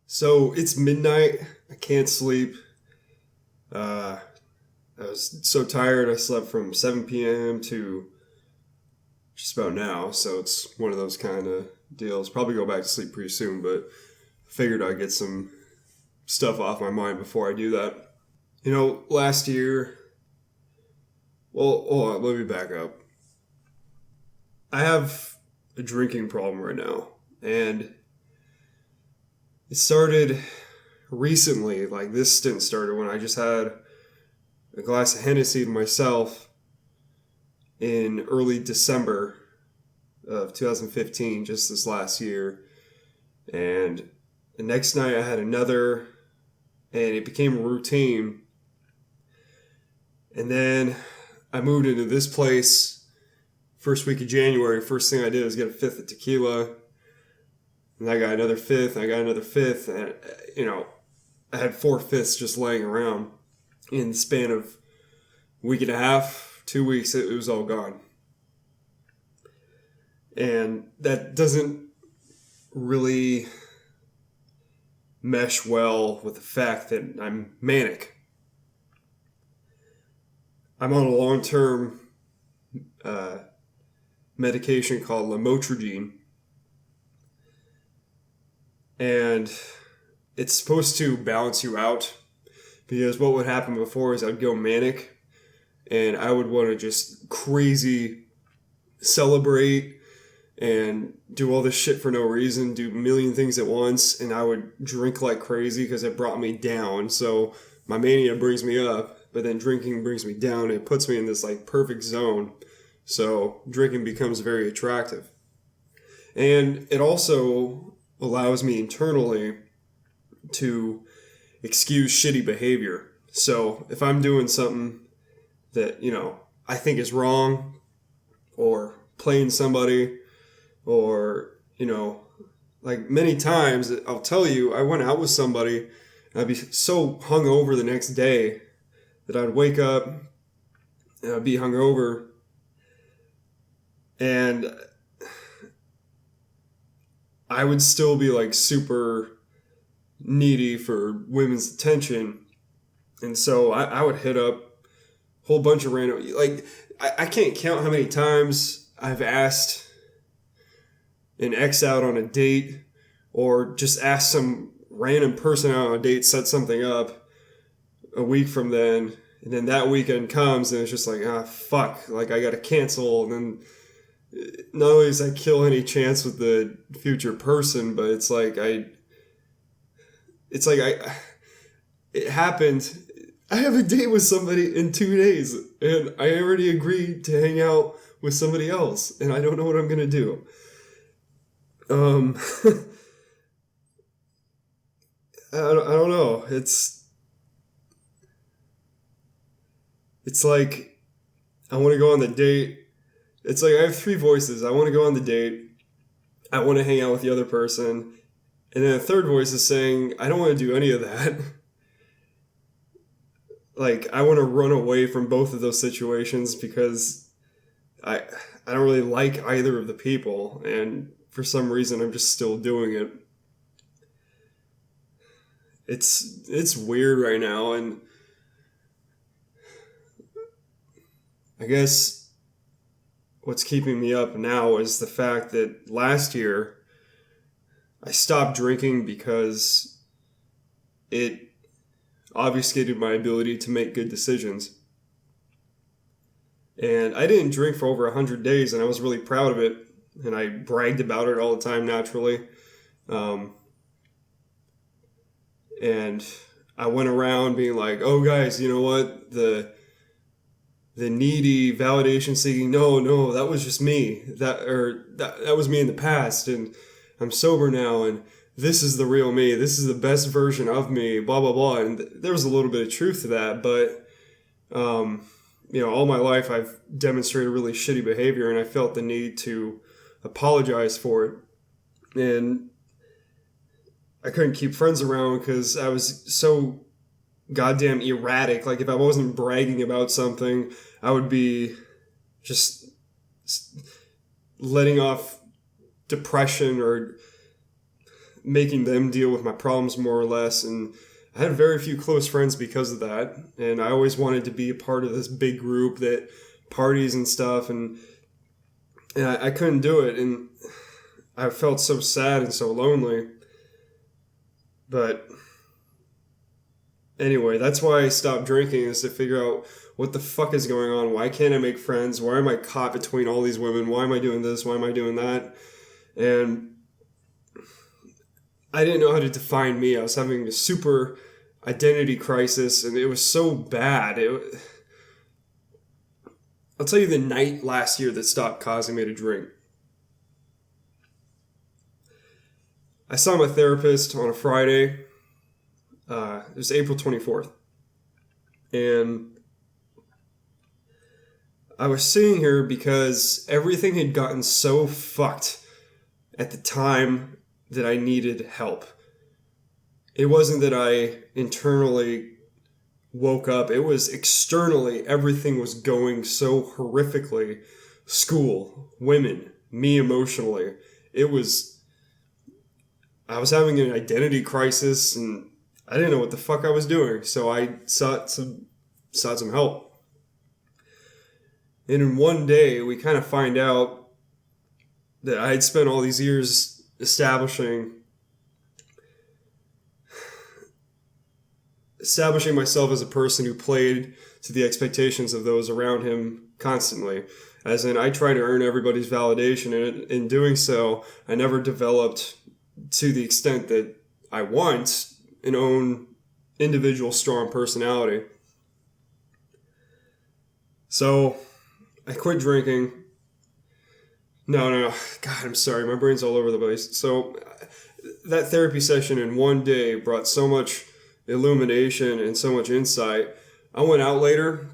So it's midnight. I can't sleep. Uh, I was so tired. I slept from 7 p.m. to just about now. So it's one of those kind of deals. Probably go back to sleep pretty soon, but figured I'd get some stuff off my mind before I do that. Last year, well, hold on, let me back up. I have a drinking problem right now, and it started recently. Like, this stint started when I just had a glass of Hennessy to myself in early December of 2015, just this last year. And the next night I had another, and it became a routine. And then I moved into this place first week of January. First thing I did was get a fifth of tequila. And I got another fifth, I got another fifth. And, I had four fifths just laying around. In the span of a week and a half, 2 weeks, it was all gone. And that doesn't really mesh well with the fact that I'm manic. I'm on a long-term medication called lamotrigine, and it's supposed to balance you out, because what would happen before is I'd go manic and I would want to just crazy celebrate and do all this shit for no reason, do a million things at once, and I would drink like crazy because it brought me down. So my mania brings me up, but then drinking brings me down, and it puts me in this like perfect zone. So drinking becomes very attractive. And it also allows me internally to excuse shitty behavior. So if I'm doing something that, I think is wrong, or playing somebody, or, like many times, I'll tell you, I went out with somebody, and I'd be so hungover the next day that I'd wake up and I'd be hungover, and I would still be like super needy for women's attention. And so I would hit up a whole bunch of random, like, I can't count how many times I've asked an ex out on a date, or just asked some random person out on a date, set something up a week from then, and then that weekend comes and it's just like, fuck, like I gotta cancel. And then not only does I kill any chance with the future person, but it happened. I have a date with somebody in 2 days, and I already agreed to hang out with somebody else, and I don't know what I'm gonna do. Um, I don't know. It's like I want to go on the date. It's like I have three voices. I want to go on the date. I want to hang out with the other person, and then a third voice is saying I don't want to do any of that. Like, I want to run away from both of those situations because I I don't really like either of the people, and for some reason I'm just still doing it. It's weird right now, and I guess what's keeping me up now is the fact that last year I stopped drinking because it obfuscated my ability to make good decisions. And I didn't drink for over 100 days, and I was really proud of it, and I bragged about it all the time naturally. Um, and I went around being like, "Oh, guys, you know what? The needy validation seeking. No, that was just me. That was me in the past, and I'm sober now, and this is the real me. This is the best version of me. Blah blah blah." And there was a little bit of truth to that, but all my life I've demonstrated really shitty behavior, and I felt the need to apologize for it. And I couldn't keep friends around because I was so goddamn erratic. Like, if I wasn't bragging about something, I would be just letting off depression or making them deal with my problems more or less. And I had very few close friends because of that. And I always wanted to be a part of this big group that parties and stuff. And I couldn't do it. And I felt so sad and so lonely. But anyway, that's why I stopped drinking, is to figure out what the fuck is going on. Why can't I make friends? Why am I caught between all these women? Why am I doing this? Why am I doing that? And I didn't know how to define me. I was having a super identity crisis, and it was so bad. I'll tell you the night last year that stopped causing me to drink. I saw my therapist on a Friday. It was April 24th. And I was seeing her because everything had gotten so fucked at the time that I needed help. It wasn't that I internally woke up. It was externally. Everything was going so horrifically. School, women, me emotionally. I was having an identity crisis, and I didn't know what the fuck I was doing. So I sought some help. And in one day, we kind of find out that I had spent all these years establishing myself as a person who played to the expectations of those around him constantly. As in, I try to earn everybody's validation, and in doing so, I never developed to the extent that I want an own individual strong personality. So I quit drinking. No. God, I'm sorry. My brain's all over the place. So that therapy session in one day brought so much illumination and so much insight. I went out later,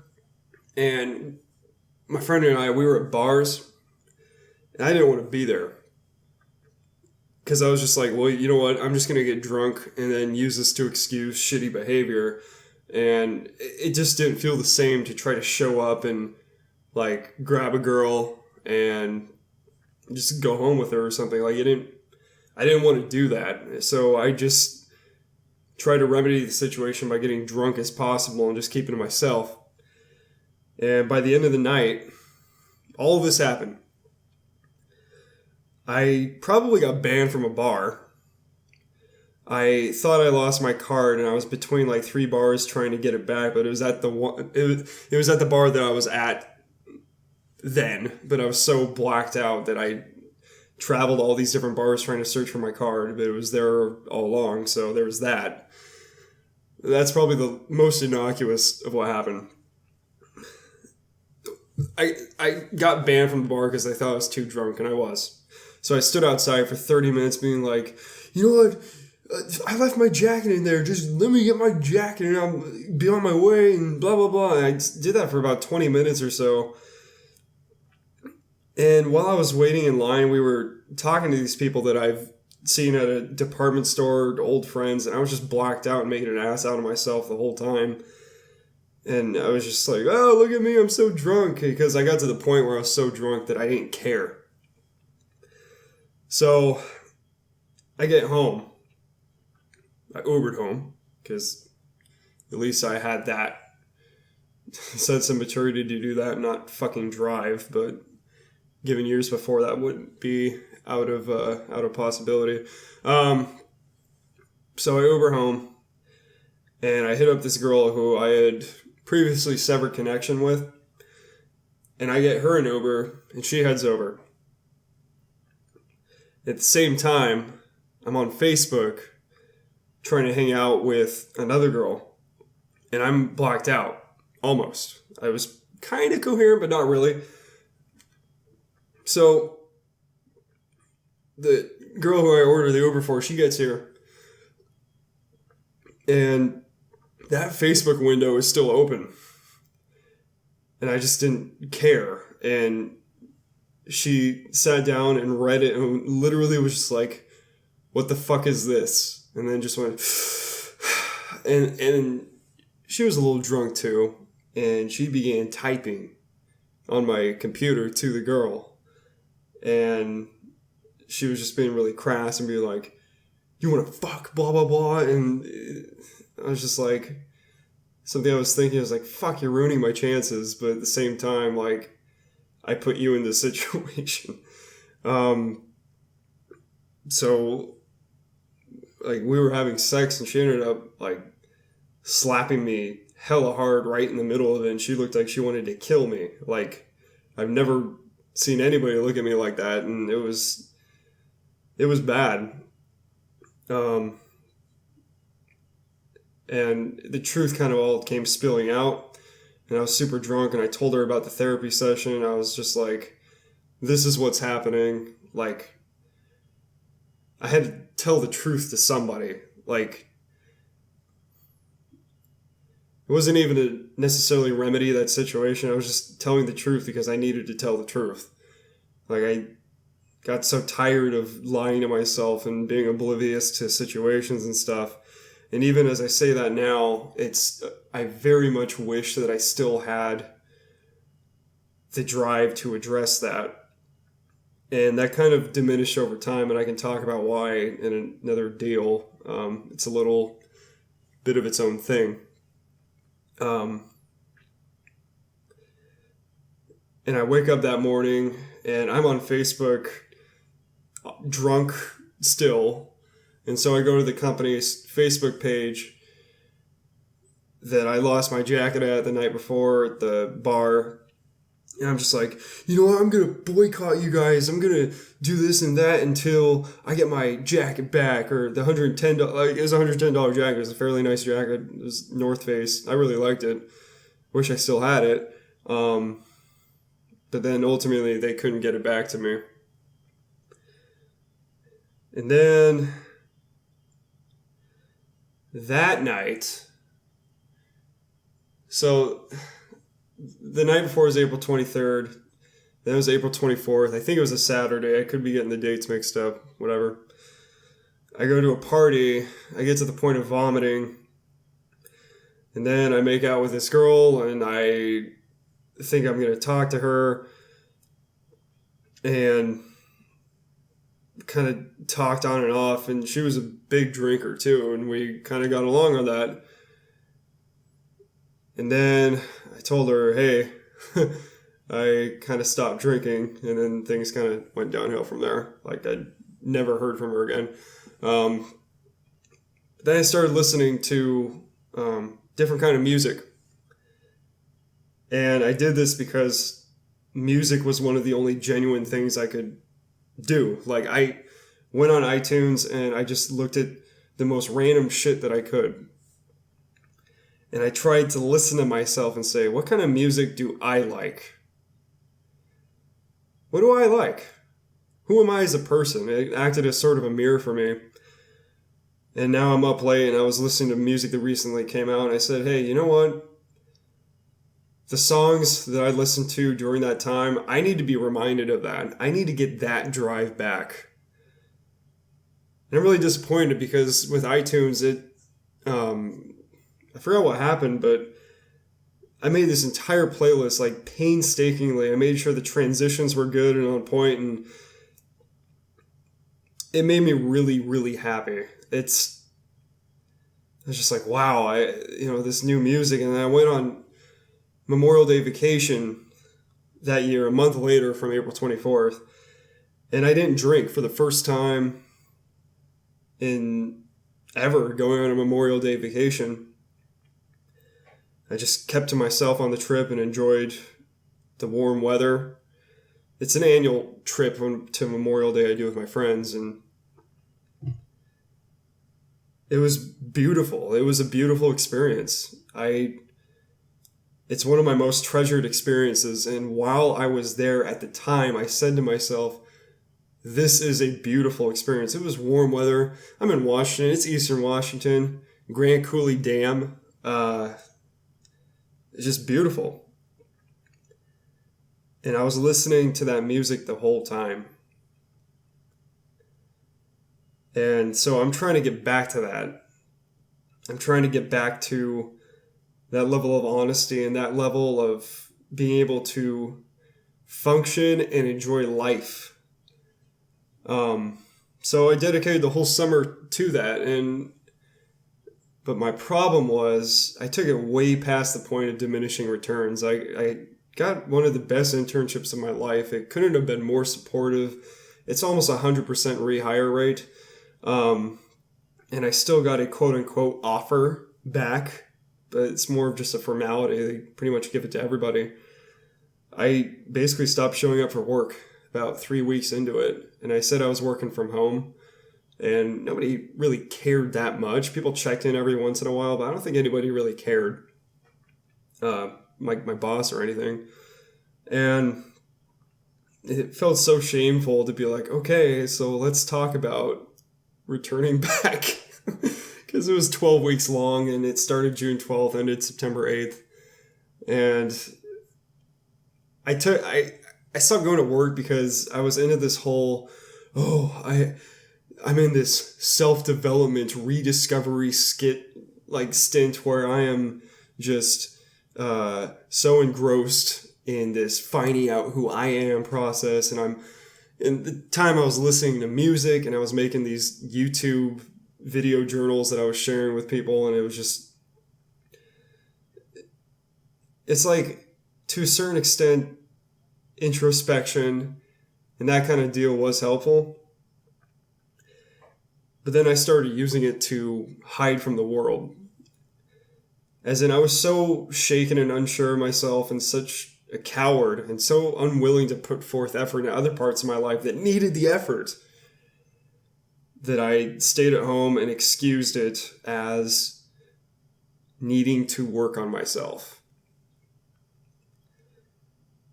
and my friend and I, we were at bars, and I didn't want to be there. Because I was just like, well, you know what? I'm just going to get drunk and then use this to excuse shitty behavior. And it just didn't feel the same to try to show up and, like, grab a girl and just go home with her or something. Like, I didn't want to do that. So I just tried to remedy the situation by getting drunk as possible and just keeping to myself. And by the end of the night, all of this happened. I probably got banned from a bar. I thought I lost my card, and I was between like 3 bars trying to get it back, but it was at the one. It was at the bar that I was at then, but I was so blacked out that I traveled all these different bars trying to search for my card, but it was there all along. So there was that. That's probably the most innocuous of what happened. I got banned from the bar because I thought I was too drunk, and I was. So I stood outside for 30 minutes being like, you know what? I left my jacket in there. Just let me get my jacket and I'll be on my way and blah, blah, blah. And I did that for about 20 minutes or so. And while I was waiting in line, we were talking to these people that I've seen at a department store, old friends, and I was just blacked out and making an ass out of myself the whole time. And I was just like, oh, look at me, I'm so drunk. Because I got to the point where I was so drunk that I didn't care. So I get home. I Ubered home because at least I had that sense of maturity to do that, not fucking drive. But given years before, that wouldn't be out of possibility. So I Uber home, and I hit up this girl who I had previously severed connection with, and I get her an Uber, and she heads over. At the same time, I'm on Facebook trying to hang out with another girl, and I'm blacked out, almost. I was kind of coherent, but not really. So the girl who I ordered the Uber for, she gets here, and that Facebook window is still open, and I just didn't care. And she sat down and read it and literally was just like, what the fuck is this? And then just went, and she was a little drunk too. And she began typing on my computer to the girl. And she was just being really crass and being like, you want to fuck, blah, blah, blah. And I was just like, something I was thinking, I was like, fuck, you're ruining my chances. But at the same time, like, I put you in this situation. So, like, we were having sex and she ended up, like, slapping me hella hard right in the middle of it. And she looked like she wanted to kill me. Like, I've never seen anybody look at me like that. And it was bad. And the truth kind of all came spilling out. And I was super drunk and I told her about the therapy session. And I was just like, this is what's happening. Like, I had to tell the truth to somebody. Like, it wasn't even a necessarily remedy that situation. I was just telling the truth because I needed to tell the truth. Like, I got so tired of lying to myself and being oblivious to situations and stuff. And even as I say that now, I very much wish that I still had the drive to address that. And that kind of diminished over time, and I can talk about why in another deal. It's a little bit of its own thing. And I wake up that morning, and I'm on Facebook, drunk still. And so I go to the company's Facebook page that I lost my jacket at the night before at the bar. And I'm just like, you know what? I'm going to boycott you guys. I'm going to do this and that until I get my jacket back. Or the $110, like, it was a $110 jacket. It was a fairly nice jacket. It was North Face. I really liked it. Wish I still had it. But then ultimately they couldn't get it back to me. And then that night, so the night before was April 23rd. Then it was April 24th. I think it was a Saturday. I could be getting the dates mixed up. Whatever. I go to a party. I get to the point of vomiting. And then I make out with this girl. And I think I'm going to talk to her. And kind of talked on and off. And she was a big drinker too. And we kind of got along on that. And then I told her, hey, I kind of stopped drinking, and then things kind of went downhill from there. Like, I never heard from her again. Then I started listening to different kind of music. And I did this because music was one of the only genuine things I could do. Like, I went on iTunes and I just looked at the most random shit that I could. And I tried to listen to myself and say, what kind of music do I like? What do I like? Who am I as a person? It acted as sort of a mirror for me. And now I'm up late and I was listening to music that recently came out and I said, hey, you know what? The songs that I listened to during that time, I need to be reminded of that. I need to get that drive back. And I'm really disappointed because with iTunes, I forgot what happened, but I made this entire playlist, like, painstakingly. I made sure the transitions were good and on point, and it made me really, really happy. I was just like, wow, this new music. And then I went on Memorial Day vacation that year, a month later from April 24th, and I didn't drink for the first time in ever going on a Memorial Day vacation. I just kept to myself on the trip and enjoyed the warm weather. It's an annual trip to Memorial Day I do with my friends, and it was beautiful. It was a beautiful experience. It's one of my most treasured experiences, and while I was there at the time, I said to myself, this is a beautiful experience. It was warm weather. I'm in Washington. It's Eastern Washington. Grand Coulee Dam. It's just beautiful. And I was listening to that music the whole time. And so I'm trying to get back to that. I'm trying to get back to that level of honesty and that level of being able to function and enjoy life. So I dedicated the whole summer to that, but my problem was I took it way past the point of diminishing returns. I got one of the best internships of my life. It couldn't have been more supportive. It's almost 100% rehire rate. And I still got a quote unquote offer back, but it's more of just a formality. They pretty much give it to everybody. I basically stopped showing up for work about 3 weeks into it. And I said I was working from home. And nobody really cared that much. People checked in every once in a while, but I don't think anybody really cared. My boss or anything. And it felt so shameful to be like, okay, so let's talk about returning back. Because it was 12 weeks long, and it started June 12th, ended September 8th. And I stopped going to work because I was into this whole, I'm in this self-development rediscovery stint where I am just so engrossed in this finding out who I am process. And in the time I was listening to music and I was making these YouTube video journals that I was sharing with people, and it was just, it's like, to a certain extent, introspection and that kind of deal was helpful. But then I started using it to hide from the world. As in, I was so shaken and unsure of myself and such a coward and so unwilling to put forth effort in other parts of my life that needed the effort that I stayed at home and excused it as needing to work on myself.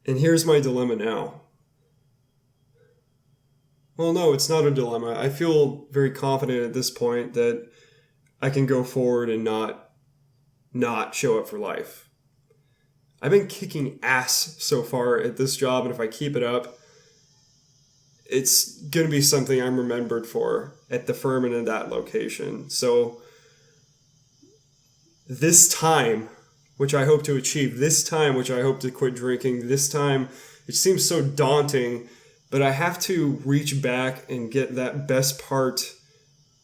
And here's my dilemma now. Well, no, it's not a dilemma. I feel very confident at this point that I can go forward and not show up for life. I've been kicking ass so far at this job, and if I keep it up, it's going to be something I'm remembered for at the firm and in that location. So this time, which I hope to achieve, this time, which I hope to quit drinking, this time, it seems so daunting, but I have to reach back and get that best part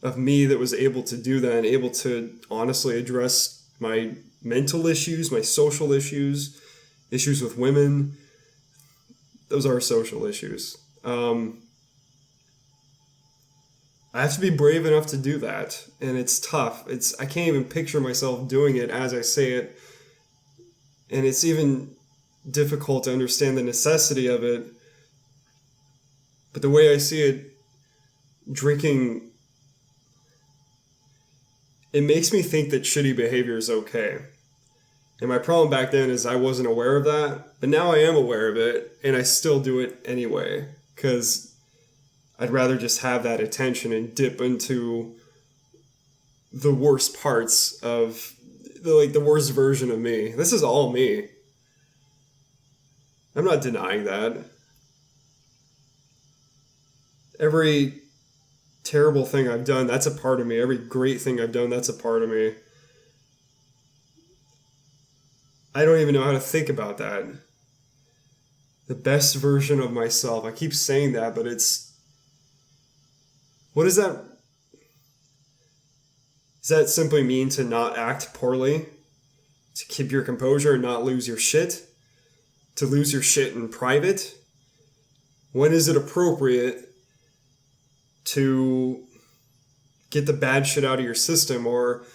of me that was able to do that and able to honestly address my mental issues, my social issues, issues with women. Those are social issues. I have to be brave enough to do that, and it's tough. I can't even picture myself doing it as I say it, and it's even difficult to understand the necessity of it. But the way I see it, drinking, it makes me think that shitty behavior is okay. And my problem back then is I wasn't aware of that, but now I am aware of it, and I still do it anyway, because I'd rather just have that attention and dip into the worst parts of, the worst version of me. This is all me. I'm not denying that. Every terrible thing I've done, that's a part of me. Every great thing I've done, that's a part of me. I don't even know how to think about that. The best version of myself. I keep saying that, but what is that? Does that simply mean to not act poorly? To keep your composure and not lose your shit? To lose your shit in private? When is it appropriate to get the bad shit out of your system, or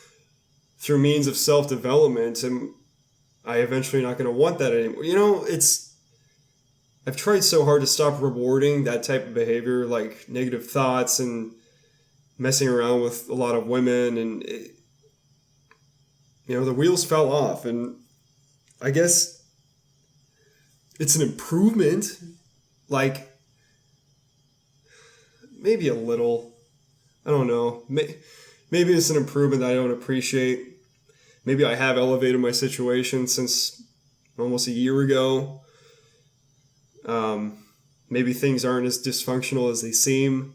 through means of self-development, and I eventually not going to want that anymore? I've tried so hard to stop rewarding that type of behavior, like negative thoughts and messing around with a lot of women, and the wheels fell off, and I guess it's an improvement, like, maybe a little. I don't know. Maybe it's an improvement that I don't appreciate. Maybe I have elevated my situation since almost a year ago. Maybe things aren't as dysfunctional as they seem.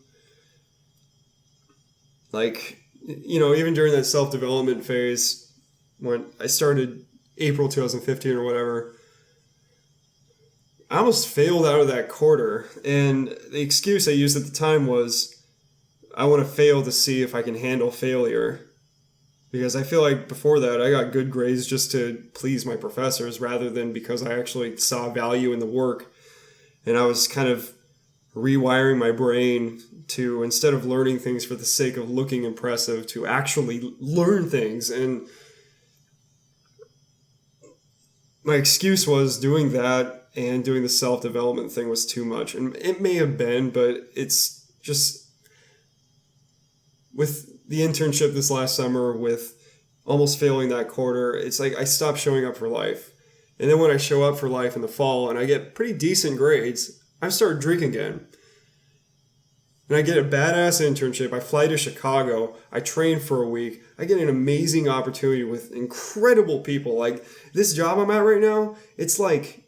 Like, even during that self-development phase, when I started April 2015 or whatever, I almost failed out of that quarter. And the excuse I used at the time was, I want to fail to see if I can handle failure. Because I feel like before that, I got good grades just to please my professors rather than because I actually saw value in the work. And I was kind of rewiring my brain to, instead of learning things for the sake of looking impressive, to actually learn things. And my excuse was doing that and doing the self-development thing was too much. And it may have been, but it's just with the internship this last summer, with almost failing that quarter, it's like I stopped showing up for life. And then when I show up for life in the fall and I get pretty decent grades, I start drinking again. And I get a badass internship. I fly to Chicago. I train for a week. I get an amazing opportunity with incredible people. Like this job I'm at right now, it's like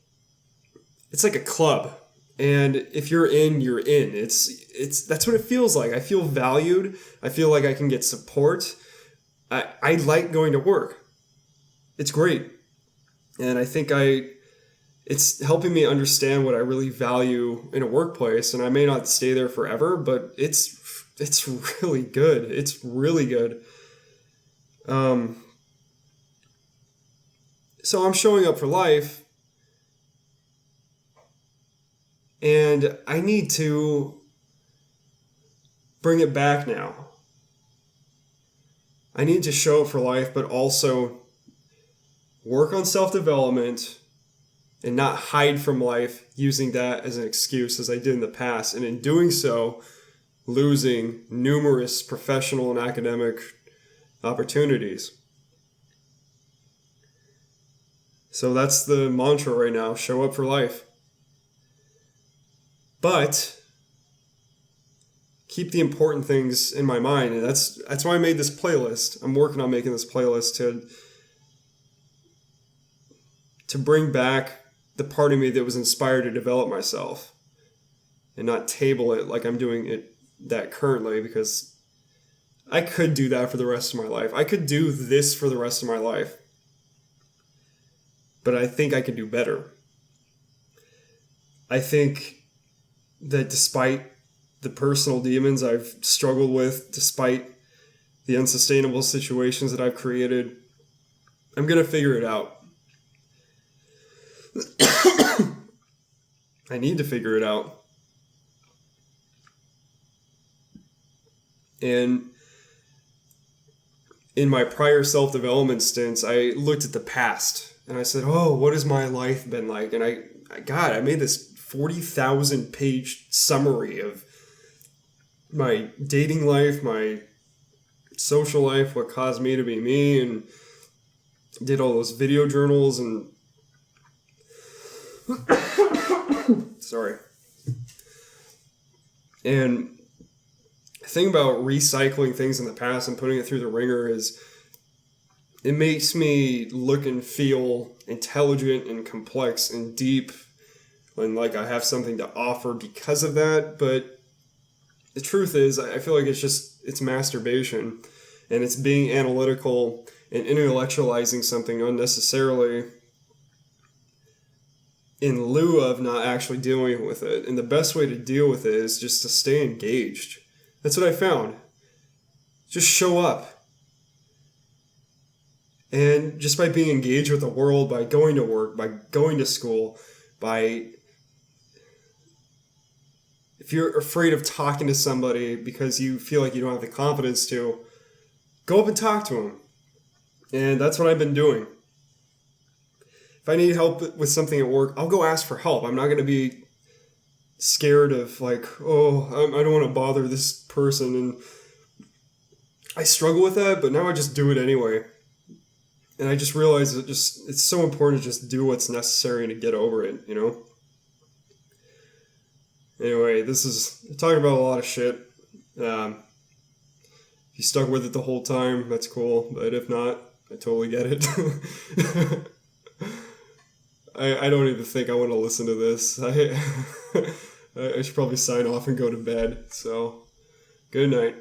a club. And if you're in, you're in. It's that's what it feels like. I feel valued. I feel like I can get support. I like going to work. It's great. And I think it's helping me understand what I really value in a workplace. And I may not stay there forever, but it's really good. It's really good. So I'm showing up for life. And I need to bring it back now. I need to show up for life, but also work on self-development and not hide from life using that as an excuse as I did in the past. And in doing so, losing numerous professional and academic opportunities. So that's the mantra right now, show up for life. But keep the important things in my mind. And that's why I made this playlist. I'm working on making this playlist to bring back the part of me that was inspired to develop myself and not table it like I'm doing that currently, because I could do that for the rest of my life. I could do this for the rest of my life. But I think I could do better. I think that despite the personal demons I've struggled with, despite the unsustainable situations that I've created, I'm going to figure it out. I need to figure it out. And in my prior self-development stints, I looked at the past and I said, oh, what has my life been like? And I made this 40,000 page summary of my dating life, my social life, what caused me to be me, and did all those video journals and sorry. And the thing about recycling things in the past and putting it through the ringer is it makes me look and feel intelligent and complex and deep, and like I have something to offer because of that. But the truth is, I feel like it's masturbation, and it's being analytical and intellectualizing something unnecessarily in lieu of not actually dealing with it. And the best way to deal with it is just to stay engaged. That's what I found. Just show up. And just by being engaged with the world, by going to work, by going to school, if you're afraid of talking to somebody because you feel like you don't have the confidence to, go up and talk to them. And that's what I've been doing. If I need help with something at work, I'll go ask for help. I'm not going to be scared of like, oh, I don't want to bother this person. And I struggle with that, but now I just do it anyway. And I just realize it's so important to just do what's necessary and to get over it, you know? Anyway, I'm talking about a lot of shit. If you stuck with it the whole time, that's cool. But if not, I totally get it. I don't even think I want to listen to this. I should probably sign off and go to bed. So, good night.